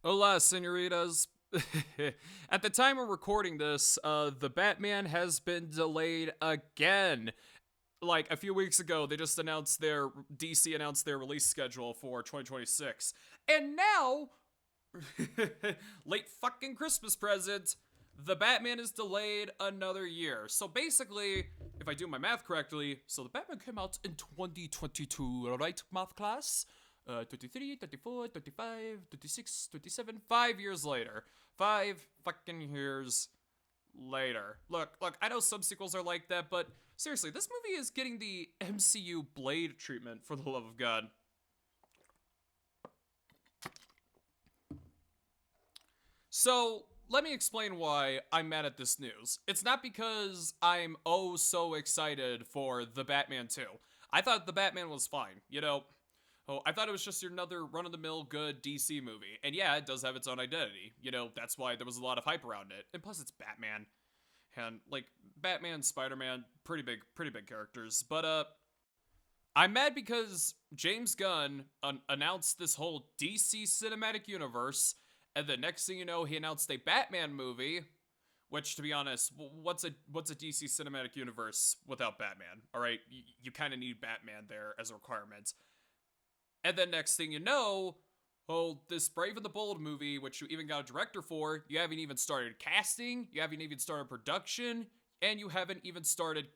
Hola, senoritas. At the time of recording this, the Batman has been delayed again. Like a few weeks ago, they just announced their DC announced their release schedule for 2026, and now, late fucking Christmas present, the Batman is delayed another year. So basically, if I do my math correctly, so the Batman came out in 2022, right, math class? 23, 34, 35, 36, 27, 5 years later. 5 fucking years later. Look, I know some sequels are like that, but seriously, this movie is getting the MCU Blade treatment, for the love of God. So, let me explain why I'm mad at this news. It's not because I'm oh so excited for The Batman 2. I thought The Batman was fine. I thought it was just another run of the mill good DC movie. And yeah, it does have its own identity. That's why there was a lot of hype around it. And plus, it's Batman. And, like, Batman, Spider Man, pretty big characters. But, I'm mad because James Gunn announced this whole DC cinematic universe, and the next thing you know, he announced a Batman movie. Which, to be honest, what's a DC cinematic universe without Batman? All right, you kind of need Batman there as a requirement. And then next thing you know, oh, this Brave and the Bold movie, which you even got a director for, you haven't even started casting, you haven't even started production, and you haven't even started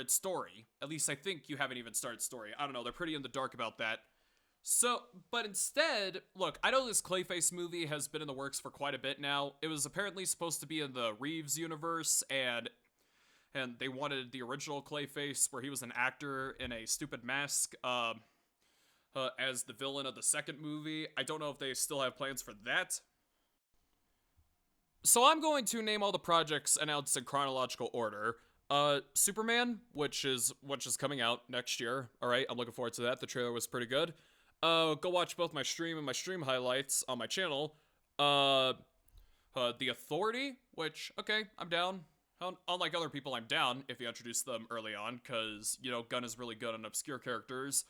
story. At least I think you haven't even started story. I don't know. They're pretty in the dark about that. So, but instead, look, I know this Clayface movie has been in the works for quite a bit now. It was apparently supposed to be in the Reeves universe, and they wanted the original Clayface, where he was an actor in a stupid mask, as the villain of the second movie. I don't know if they still have plans for that. So I'm going to name all the projects announced in chronological order. Superman, which is coming out next year. All right, I'm looking forward to that. The trailer was pretty good. Go watch both my stream and my stream highlights on my channel. The Authority, which, okay, I'm down. Unlike other people, I'm down if you introduce them early on, because Gunn is really good on obscure characters.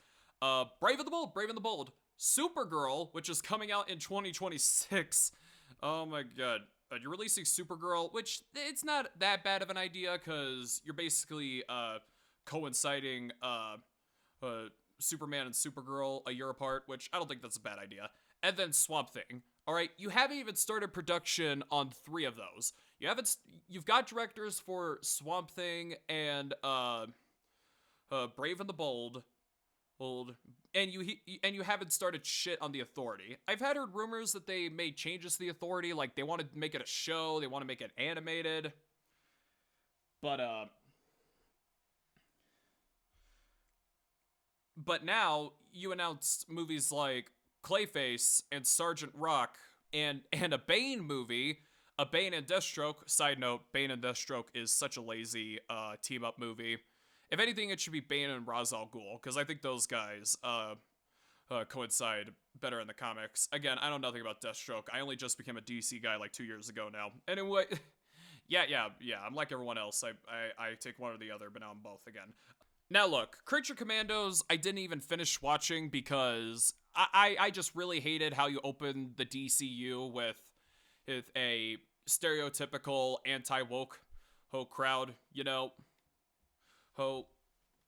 Brave and the Bold, Brave and the Bold. Supergirl, which is coming out in 2026. Oh my god. You're releasing Supergirl, which it's not that bad of an idea, because you're basically coinciding Superman and Supergirl a year apart, which I don't think that's a bad idea. And then Swamp Thing. All right, you haven't even started production on 3 of those. You've got directors for Swamp Thing and Brave and the Bold, and you haven't started shit on the Authority. I've heard rumors that they made changes to the Authority, like they want to make it a show, they want to make it animated. But but now you announced movies like Clayface and Sergeant Rock and a Bane movie, a Bane and Deathstroke. Side note: Bane and Deathstroke is such a lazy team up movie. If anything, it should be Bane and Ra's al Ghul, because I think those guys coincide better in the comics. Again, I know nothing about Deathstroke. I only just became a DC guy like 2 years ago now. Anyway, yeah. I'm like everyone else. I take one or the other, but now I'm both again. Now look, Creature Commandos, I didn't even finish watching because I just really hated how you opened the DCU with a stereotypical anti-woke crowd, Ho.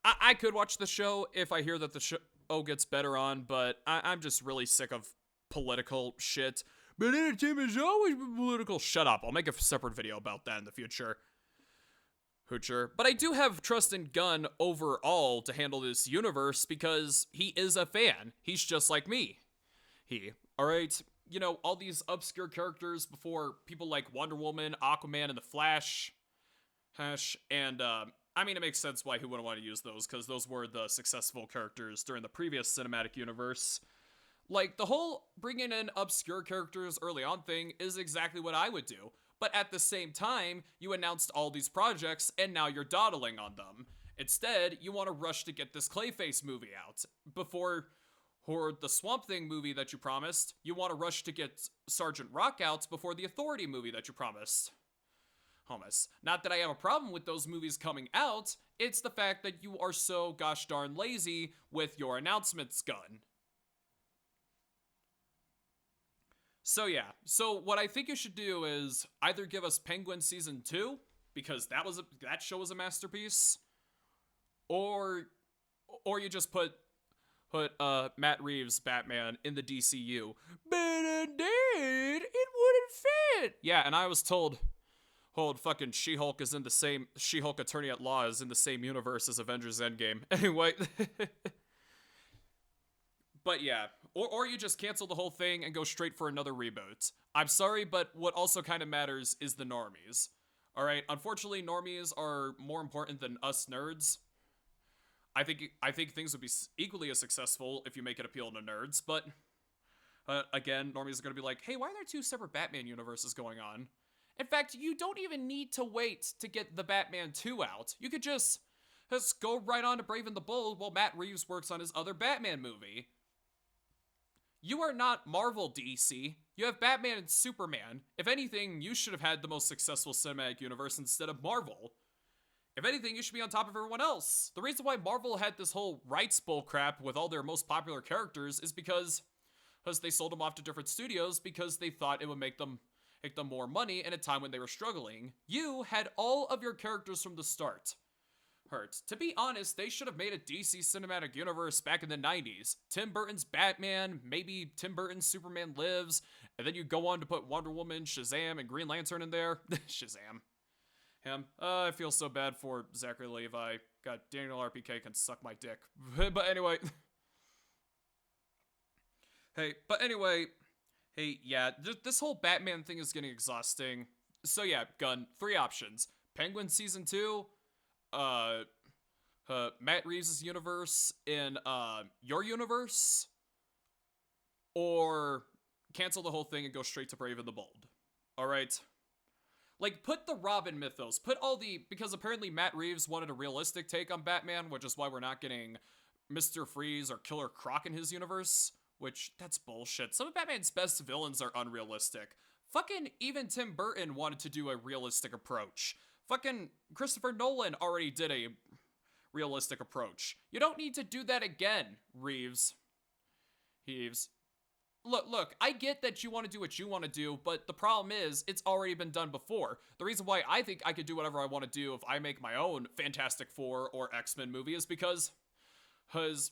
I could watch the show if I hear that the show gets better on, but I'm just really sick of political shit. But entertainment is always political. Shut up. I'll make a separate video about that in the future. Hoocher. But I do have trust in Gunn overall to handle this universe because he is a fan. He's just like me. Alright? All these obscure characters before people like Wonder Woman, Aquaman, and The Flash. And I mean, it makes sense why he wouldn't want to use those, because those were the successful characters during the previous cinematic universe. Like, the whole bringing in obscure characters early on thing is exactly what I would do. But at the same time, you announced all these projects, and now you're dawdling on them. Instead, you want to rush to get this Clayface movie out. Or the Swamp Thing movie that you promised, you want to rush to get Sergeant Rock out before the Authority movie that you promised. Hummus. Not that I have a problem with those movies coming out, it's the fact that you are so gosh darn lazy with your announcements, Gunn. So yeah, so what I think you should do is either give us Penguin season 2 because that show was a masterpiece, or you just put Matt Reeves Batman in the DCU. But indeed, it wouldn't fit. Yeah, and I was told, hold fucking She-Hulk is in the same She-Hulk Attorney at Law is in the same universe as Avengers Endgame. Anyway, but yeah, or you just cancel the whole thing and go straight for another reboot. I'm sorry, but what also kind of matters is the normies. All right, unfortunately, normies are more important than us nerds. I think things would be equally as successful if you make it appeal to nerds, but again, normies are going to be like, hey, why are there two separate Batman universes going on? In fact, you don't even need to wait to get the Batman 2 out. You could just go right on to Brave and the Bold while Matt Reeves works on his other Batman movie. You are not Marvel, DC. You have Batman and Superman. If anything, you should have had the most successful cinematic universe instead of Marvel. If anything, you should be on top of everyone else. The reason why Marvel had this whole rights bull crap with all their most popular characters is because they sold them off to different studios because they thought it would make them more money in a time when they were struggling. You had all of your characters from the start. To be honest, they should have made a DC cinematic universe back in the 90s. Tim Burton's Batman, maybe Tim Burton's Superman Lives, and then you go on to put Wonder Woman, Shazam, and Green Lantern in there. Shazam. Him. I feel so bad for Zachary Levi. God, Daniel RPK can suck my dick. But anyway. Hey, yeah, this whole Batman thing is getting exhausting. So yeah, Gun, 3 options. Penguin Season 2, Matt Reeves' universe in your universe, or cancel the whole thing and go straight to Brave and the Bold. Alright? Like, put the Robin mythos, because apparently Matt Reeves wanted a realistic take on Batman, which is why we're not getting Mr. Freeze or Killer Croc in his universe, which, that's bullshit. Some of Batman's best villains are unrealistic. Fucking even Tim Burton wanted to do a realistic approach. Fucking Christopher Nolan already did a realistic approach. You don't need to do that again, Reeves. Look, I get that you want to do what you want to do, but the problem is, it's already been done before. The reason why I think I could do whatever I want to do if I make my own Fantastic Four or X-Men movie is because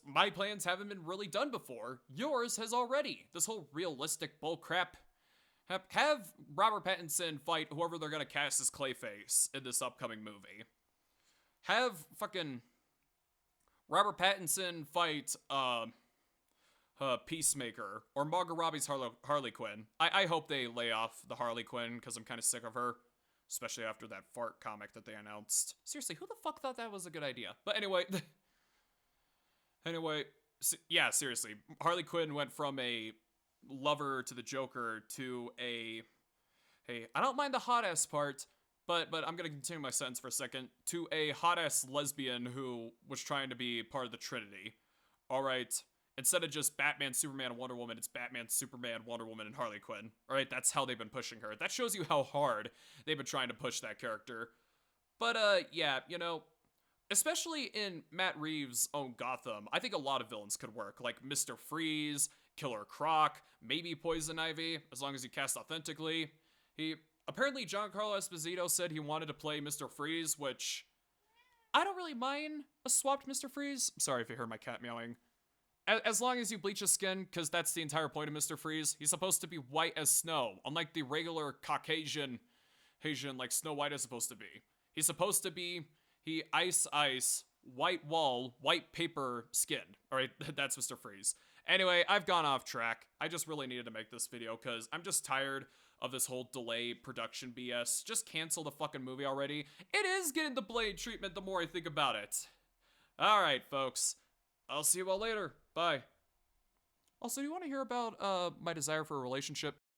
my plans haven't been really done before. Yours has already. This whole realistic bullcrap. Have Robert Pattinson fight whoever they're gonna cast as Clayface in this upcoming movie. Have fucking Robert Pattinson fight, Peacemaker, or Margot Robbie's Harley Quinn. I hope they lay off the Harley Quinn, because I'm kind of sick of her, especially after that fart comic that they announced. Seriously, who the fuck thought that was a good idea? But anyway, yeah, seriously, Harley Quinn went from a lover to the Joker to a, hey, I don't mind the hot-ass part, but I'm gonna continue my sentence for a second, to a hot-ass lesbian who was trying to be part of the Trinity. Alright, instead of just Batman, Superman, and Wonder Woman, it's Batman, Superman, Wonder Woman, and Harley Quinn. Alright, that's how they've been pushing her. That shows you how hard they've been trying to push that character. But, yeah, you know, especially in Matt Reeves' own Gotham, I think a lot of villains could work, like Mr. Freeze, Killer Croc, maybe Poison Ivy, as long as you cast authentically. Apparently Giancarlo Esposito said he wanted to play Mr. Freeze, which I don't really mind a swapped Mr. Freeze. Sorry if you heard my cat meowing. As long as you bleach his skin, because that's the entire point of Mr. Freeze. He's supposed to be white as snow, unlike the regular Caucasian, like Snow White is supposed to be. He's supposed to be, ice, white wall, white paper skin. Alright, that's Mr. Freeze. Anyway, I've gone off track. I just really needed to make this video because I'm just tired of this whole delay production BS. Just cancel the fucking movie already. It is getting the Blade treatment the more I think about it. Alright, folks. I'll see you all later. Bye. Also, do you want to hear about my desire for a relationship?